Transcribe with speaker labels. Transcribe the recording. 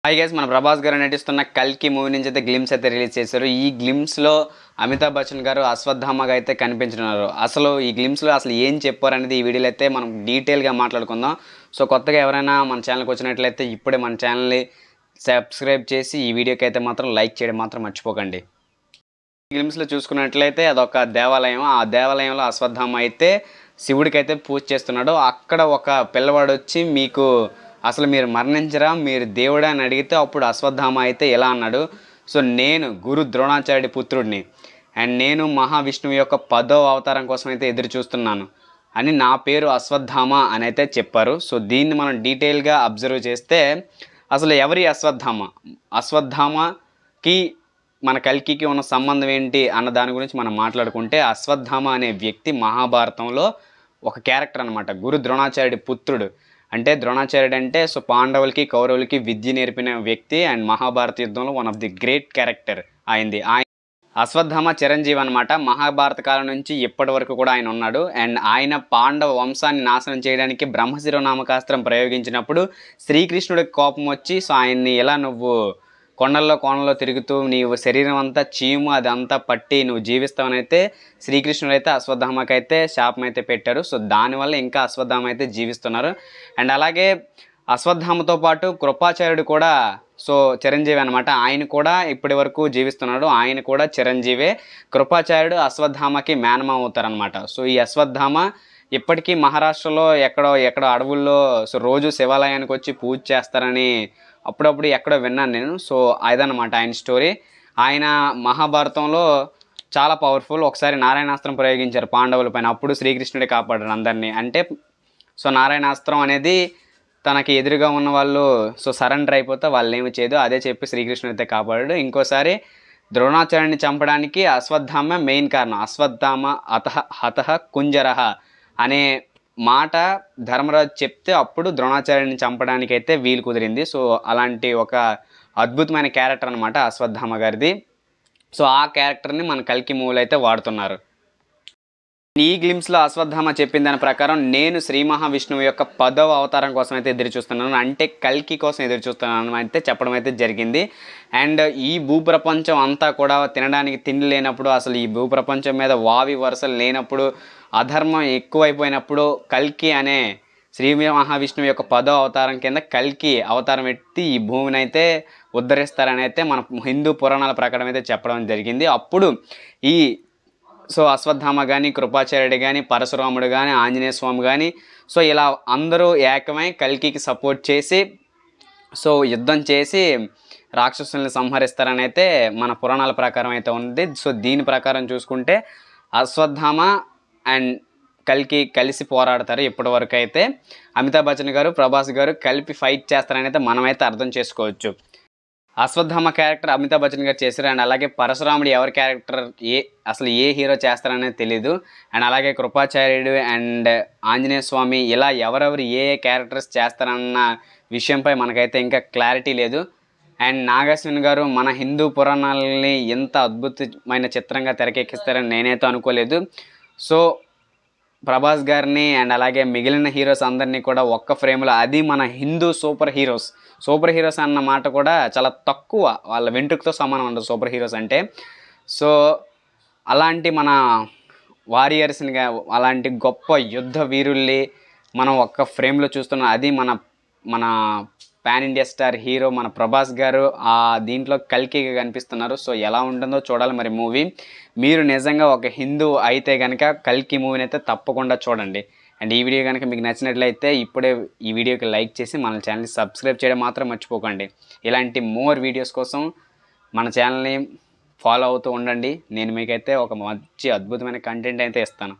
Speaker 1: Hi guys, మన ప్రభాస్ గారు నటిస్తున్న కల్కి మూవీ నుంచి అయితే గ్లిమ్స్ అయితే రిలీజ్ చేశారు. ఈ గ్లిమ్స్లో అమితాబ్ బచ్చన్ గారు అశ్వత్థామగా అయితే కనిపించున్నారు. అసలు ఈ గ్లిమ్స్లో అసలు ఏం చెప్పారు అనేది ఈ వీడియోలో అయితే మనం డీటెయిల్గా మాట్లాడుకుందాం. సో కొత్తగా ఎవరైనా మన ఛానల్కి వచ్చినట్లయితే ఇప్పుడే మన ఛానల్ని సబ్స్క్రైబ్ చేసి ఈ వీడియోకి అయితే మాత్రం లైక్ చేయడం మాత్రం మర్చిపోకండి. గ్లిమ్స్లో చూసుకున్నట్లయితే అదొక దేవాలయం. ఆ దేవాలయంలో అశ్వత్థామ అయితే శివుడికి అయితే పూజ చేస్తున్నాడు. అక్కడ ఒక పిల్లవాడు వచ్చి అసలు మీరు మరణించరా, మీరు దేవుడా అని అడిగితే అప్పుడు అశ్వత్థామ అయితే ఎలా అన్నాడు, సో నేను గురు ద్రోణాచార్యుడి పుత్రుడిని అండ్ నేను మహావిష్ణువు యొక్క 10వ అవతారం కోసం అయితే ఎదురు చూస్తున్నాను అని నా పేరు అశ్వత్థామ అని అయితే చెప్పారు. సో దీన్ని మనం డీటెయిల్గా అబ్జర్వ్ చేస్తే అసలు ఎవరి అశ్వత్థామకి మన కల్కికి ఉన్న సంబంధం ఏంటి అన్న దాని గురించి మనం మాట్లాడుకుంటే, అశ్వత్థామ అనే వ్యక్తి మహాభారతంలో ఒక క్యారెక్టర్ అనమాట. గురు ద్రోణాచార్యుడి పుత్రుడు. అంటే ద్రోణాచార్యుడు అంటే సో పాండవులకి కౌరవులకి విద్య నేర్పిన వ్యక్తి అండ్ మహాభారత యుద్ధంలో one of the great character అయింది. అశ్వత్థామ చిరంజీవి అనమాట. మహాభారత కాలం నుంచి ఇప్పటి వరకు కూడా ఆయన ఉన్నాడు. అండ్ ఆయన పాండవ వంశాన్ని నాశనం చేయడానికి బ్రహ్మశిర నామకాస్త్రం ప్రయోగించినప్పుడు శ్రీకృష్ణుడికి కోపం వచ్చి సో ఆయన్ని ఎలా నువ్వు కొండల్లో తిరుగుతూ నీవు శరీరం అంతా చీము అదంతా పట్టి నువ్వు జీవిస్తావని అయితే శ్రీకృష్ణుడు అయితే అశ్వత్థామకి అయితే శాపం అయితే పెట్టారు. సో దానివల్ల ఇంకా అశ్వత్థామ అయితే జీవిస్తున్నారు. అండ్ అలాగే అశ్వత్థామతో పాటు కృపాచార్యుడు కూడా సో చిరంజీవి అనమాట. ఆయన కూడా ఇప్పటి వరకు జీవిస్తున్నాడు. ఆయన కూడా చిరంజీవే. కృపాచార్యుడు అశ్వత్థామకి మేనమామ అవుతారనమాట. సో ఈ అశ్వత్థామ ఇప్పటికీ మహారాష్ట్రలో ఎక్కడో అడవుల్లో సో రోజు శివాలయానికి వచ్చి పూజ చేస్తారని అప్పుడప్పుడు ఎక్కడో విన్నాను నేను. సో అదనమాట ఆయన స్టోరీ. ఆయన మహాభారతంలో చాలా పవర్ఫుల్. ఒకసారి నారాయణాస్త్రం ప్రయోగించారు పాండవుల పైన. అప్పుడు శ్రీకృష్ణుడే కాపాడారు అందరినీ. అంటే సో నారాయణాస్త్రం అనేది తనకి ఎదురుగా ఉన్న వాళ్ళు సో సరెండర్ అయిపోతే వాళ్ళు ఏమి చేయదు, అదే చెప్పి శ్రీకృష్ణుడు అయితే కాపాడాడు. ఇంకోసారి ద్రోణాచార్యుని చంపడానికి అశ్వత్థామ మెయిన్ కారణం. అశ్వత్థామ హతః కుంజరః అనే మాట ధర్మరాజు చెప్తే అప్పుడు ద్రోణాచార్యుని చంపడానికి అయితే వీలు కుదిరింది. సో అలాంటి ఒక అద్భుతమైన క్యారెక్టర్ అనమాట అశ్వత్థామ గారిది. సో ఆ క్యారెక్టర్ని మన కల్కి మూవీలో అయితే వాడుతున్నారు. ఈ గ్లిమ్స్లో అశ్వత్థామ చెప్పిన దాని ప్రకారం నేను శ్రీ మహావిష్ణువు యొక్క 10వ అవతారం కోసం అయితే ఎదురు చూస్తున్నాను, అంటే కల్కి కోసం ఎదురు చూస్తున్నాను అయితే చెప్పడం అయితే జరిగింది. అండ్ ఈ భూప్రపంచం అంతా కూడా తినడానికి తిండి లేనప్పుడు, అసలు ఈ భూప్రపంచం మీద వావి వరుసలు లేనప్పుడు, అధర్మం ఎక్కువైపోయినప్పుడు కల్కి అనే శ్రీ మహావిష్ణువు యొక్క 10వ అవతారం కింద కల్కి అవతారం ఎత్తి ఈ భూమిని అయితే ఉద్ధరిస్తారని అయితే మన హిందూ పురాణాల ప్రకారం అయితే చెప్పడం జరిగింది. అప్పుడు ఈ సో అశ్వత్థామ కానీ, కృపాచార్యుడు కానీ, పరశురాముడు కానీ, ఆంజనేయ స్వామి కానీ సో ఇలా అందరూ ఏకమై కల్కికి సపోర్ట్ చేసి సో యుద్ధం చేసి రాక్షసుల్ని సంహరిస్తారని అయితే మన పురాణాల ప్రకారం అయితే ఉంది. సో దీని ప్రకారం చూసుకుంటే అశ్వత్థామ అండ్ కల్కి కలిసి పోరాడతారు. ఇప్పటి వరకు అయితే అమితాబ్ బచ్చన్ గారు, ప్రభాస్ గారు కలిపి ఫైట్ చేస్తారని అయితే మనమైతే అర్థం చేసుకోవచ్చు. అశ్వత్థామ క్యారెక్టర్ అమితాబ్ బచ్చన్ గారు చేశారు. అండ్ అలాగే పరశురాముడు ఎవరి క్యారెక్టర్ అసలు ఏ హీరో చేస్తారనేది తెలీదు. అండ్ అలాగే కృపాచార్యుడు అండ్ ఆంజనేయ స్వామి ఇలా ఎవరెవరు ఏ క్యారెక్టర్స్ చేస్తారన్న విషయంపై మనకైతే ఇంకా క్లారిటీ లేదు. అండ్ నాగార్జున గారు మన హిందూ పురాణాలని ఎంత అద్భుతమైన చిత్రంగా తెరకెక్కిస్తారని నేనైతే అనుకోలేదు. సో ప్రభాస్ గారిని అండ్ అలాగే మిగిలిన హీరోస్ అందరినీ కూడా ఒక్క ఫ్రేమ్లో, అది మన హిందూ సూపర్ హీరోస్ అన్న మాట కూడా చాలా తక్కువ, వాళ్ళ వెంట్రుకతో సమానం ఉంటుంది సూపర్ హీరోస్ అంటే. సో అలాంటి మన వారియర్స్ని, అలాంటి గొప్ప యుద్ధ వీరుల్ని మనం ఒక్క ఫ్రేమ్లో చూస్తున్నాం. అది మన పాన్ ఇండియా స్టార్ హీరో మన ప్రభాస్ గారు ఆ దీంట్లో కల్కిగా కనిపిస్తున్నారు. సో ఎలా ఉంటుందో చూడాలి మరి మూవీ. మీరు నిజంగా ఒక హిందూ అయితే కనుక కల్కి మూవీని అయితే తప్పకుండా చూడండి. అండ్ ఈ వీడియో కనుక మీకు నచ్చినట్లయితే ఇప్పుడే ఈ వీడియోకి లైక్ చేసి మన ఛానల్ని సబ్స్క్రైబ్ చేయడం మాత్రం మర్చిపోకండి. ఇలాంటి మోర్ వీడియోస్ కోసం మన ఛానల్ని ఫాలో అవుతూ ఉండండి. నేను మీకైతే ఒక మంచి అద్భుతమైన కంటెంట్ అయితే ఇస్తాను.